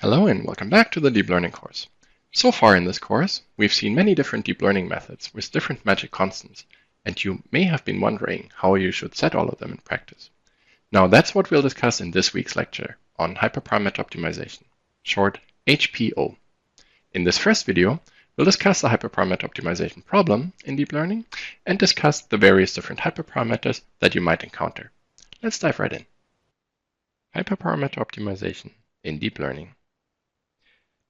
Hello and welcome back to the Deep Learning course. So far in this course, we've seen many different deep learning methods with different magic constants, and you may have been wondering how you should set all of them in practice. Now that's what we'll discuss in this week's lecture on hyperparameter optimization, short HPO. In this first video, we'll discuss the hyperparameter optimization problem in deep learning and discuss the various different hyperparameters that you might encounter. Let's dive right in. Hyperparameter optimization in deep learning.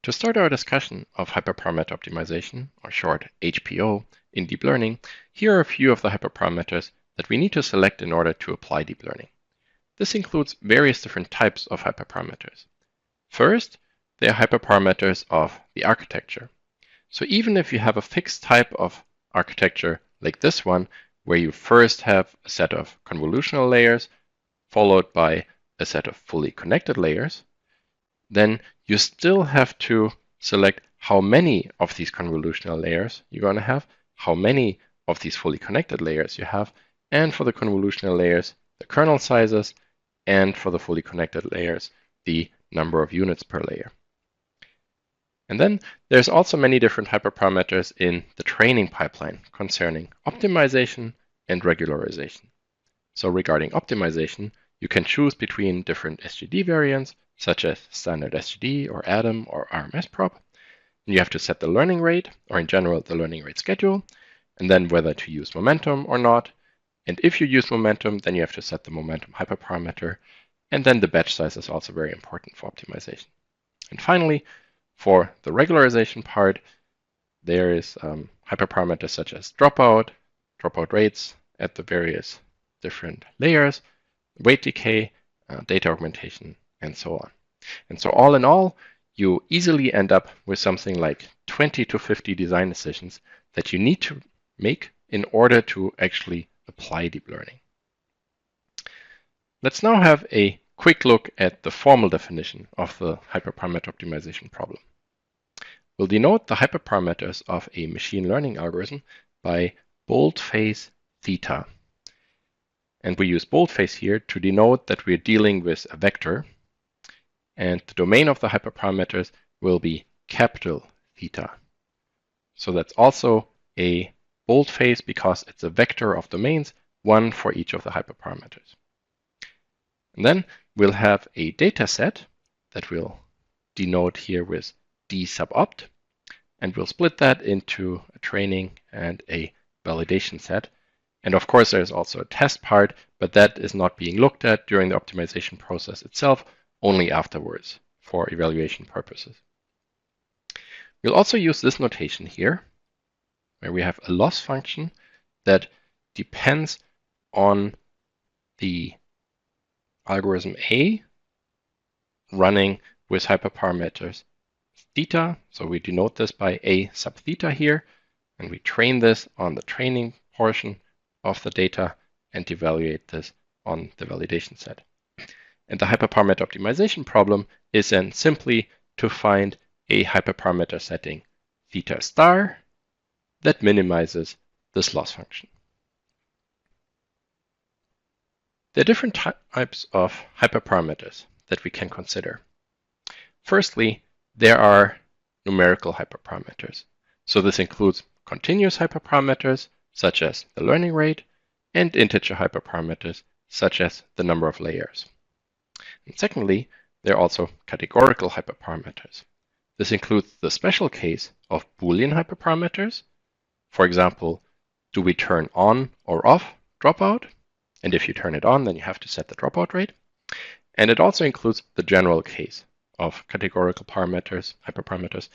To start our discussion of hyperparameter optimization, or short HPO, in deep learning, here are a few of the hyperparameters that we need to select in order to apply deep learning. This includes various different types of hyperparameters. First, they are hyperparameters of the architecture. So even if you have a fixed type of architecture like this one, where you first have a set of convolutional layers, followed by a set of fully connected layers, then you still have to select how many of these convolutional layers you're going to have, how many of these fully connected layers you have, and for the convolutional layers, the kernel sizes, and for the fully connected layers, the number of units per layer. And then there's also many different hyperparameters in the training pipeline concerning optimization and regularization. So regarding optimization, you can choose between different SGD variants, such as standard SGD or ADAM or RMS-prop. And you have to set the learning rate, or in general, the learning rate schedule, and then whether to use momentum or not. And if you use momentum, then you have to set the momentum hyperparameter. And then the batch size is also very important for optimization. And finally, for the regularization part, there is hyperparameters such as dropout rates at the various different layers, weight decay, data augmentation, and so on. And so all in all, you easily end up with something like 20 to 50 design decisions that you need to make in order to actually apply deep learning. Let's now have a quick look at the formal definition of the hyperparameter optimization problem. We'll denote the hyperparameters of a machine learning algorithm by boldface theta. And we use boldface here to denote that we're dealing with a vector. And the domain of the hyperparameters will be capital theta. So that's also a boldface because it's a vector of domains, one for each of the hyperparameters. And then we'll have a data set that we'll denote here with d sub opt. And we'll split that into a training and a validation set. And of course, there's also a test part, but that is not being looked at during the optimization process itself, only afterwards for evaluation purposes. We'll also use this notation here, where we have a loss function that depends on the algorithm A running with hyperparameters theta. So we denote this by A sub theta here, and we train this on the training portion of the data and evaluate this on the validation set. And the hyperparameter optimization problem is then simply to find a hyperparameter setting theta star that minimizes this loss function. There are different types of hyperparameters that we can consider. Firstly, there are numerical hyperparameters. So this includes continuous hyperparameters, such as the learning rate, and integer hyperparameters, such as the number of layers. And secondly, there are also categorical hyperparameters. This includes the special case of Boolean hyperparameters. For example, do we turn on or off dropout? And if you turn it on, then you have to set the dropout rate. And it also includes the general case of categorical parameters, hyperparameters,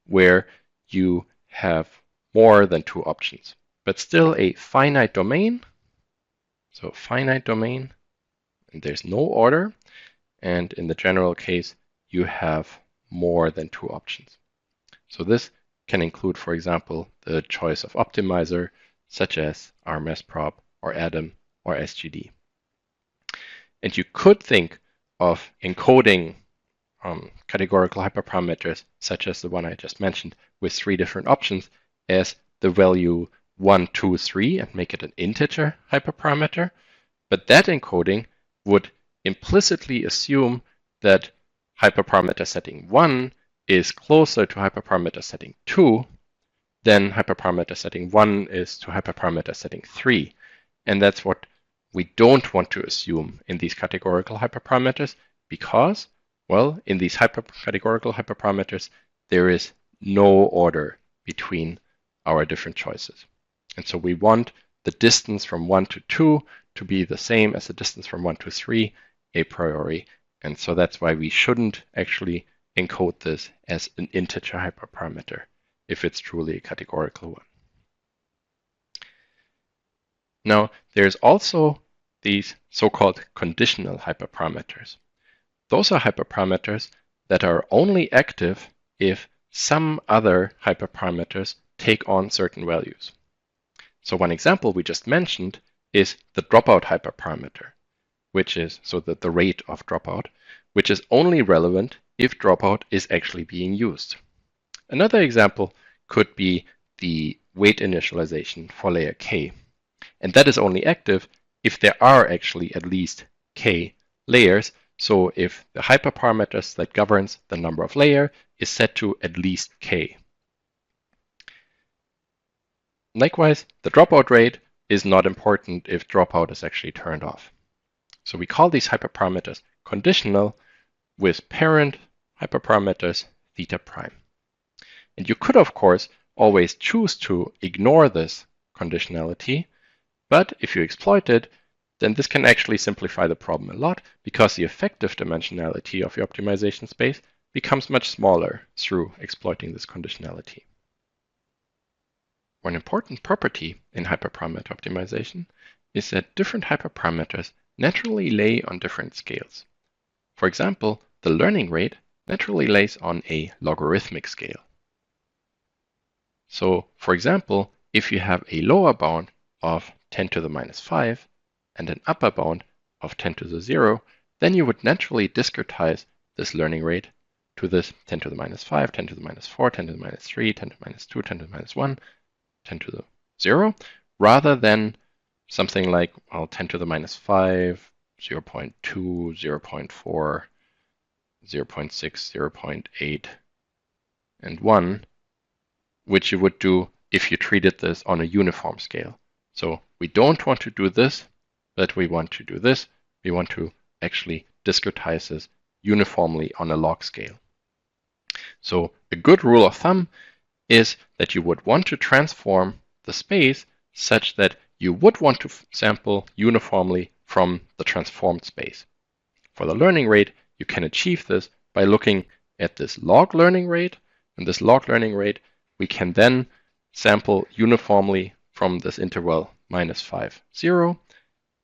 where you have more than two options, but still a finite domain. So finite domain, and there's no order. And in the general case, you have more than two options. So this can include, for example, the choice of optimizer, such as RMS-prop or ADAM or SGD. And you could think of encoding categorical hyperparameters, such as the one I just mentioned, with three different options as the value 1, 2, 3, and make it an integer hyperparameter. But that encoding would implicitly assume that hyperparameter setting 1 is closer to hyperparameter setting 2, then hyperparameter setting 1 is to hyperparameter setting 3. And that's what we don't want to assume in these categorical hyperparameters because, well, in these categorical hyperparameters, there is no order between our different choices. And so we want the distance from 1 to 2 to be the same as the distance from 1 to 3 a priori. And so that's why we shouldn't actually encode this as an integer hyperparameter if it's truly a categorical one. Now, there's also these so-called conditional hyperparameters. Those are hyperparameters that are only active if some other hyperparameters take on certain values. So one example we just mentioned is the dropout hyperparameter, which is the rate of dropout, which is only relevant if dropout is actually being used. Another example could be the weight initialization for layer k. And that is only active if there are actually at least k layers. So if the hyperparameters that governs the number of layer is set to at least k. Likewise, the dropout rate is not important if dropout is actually turned off. So we call these hyperparameters conditional with parent hyperparameters theta prime. And you could, of course, always choose to ignore this conditionality, but if you exploit it, then this can actually simplify the problem a lot because the effective dimensionality of your optimization space becomes much smaller through exploiting this conditionality. One important property in hyperparameter optimization is that different hyperparameters naturally lay on different scales. For example, the learning rate naturally lays on a logarithmic scale. So, for example, if you have a lower bound of 10 to the minus 5 and an upper bound of 10 to the 0, then you would naturally discretize this learning rate to this 10 to the minus 5, 10 to the minus 4, 10 to the minus 3, 10 to the minus 2, 10 to the minus 1, 10 to the 0, rather than something like 10 to the minus 5, 0.2, 0.4, 0.6, 0.8, and 1, which you would do if you treated this on a uniform scale. So we don't want to do this, but we want to do this. We want to actually discretize this uniformly on a log scale. So a good rule of thumb is that you would want to transform the space such that you would want to sample uniformly from the transformed space. For the learning rate, you can achieve this by looking at this log learning rate, and this log learning rate we can then sample uniformly from this interval minus 5, 0,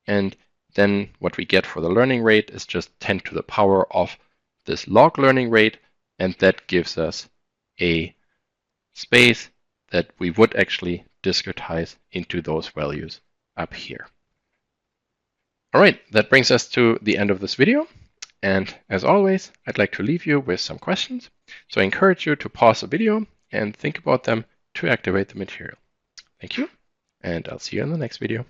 and then what we get for the learning rate is just 10 to the power of this log learning rate, and that gives us a space that we would actually discretize into those values up here. All right, that brings us to the end of this video. And as always, I'd like to leave you with some questions. So I encourage you to pause the video and think about them to activate the material. Thank you, and I'll see you in the next video.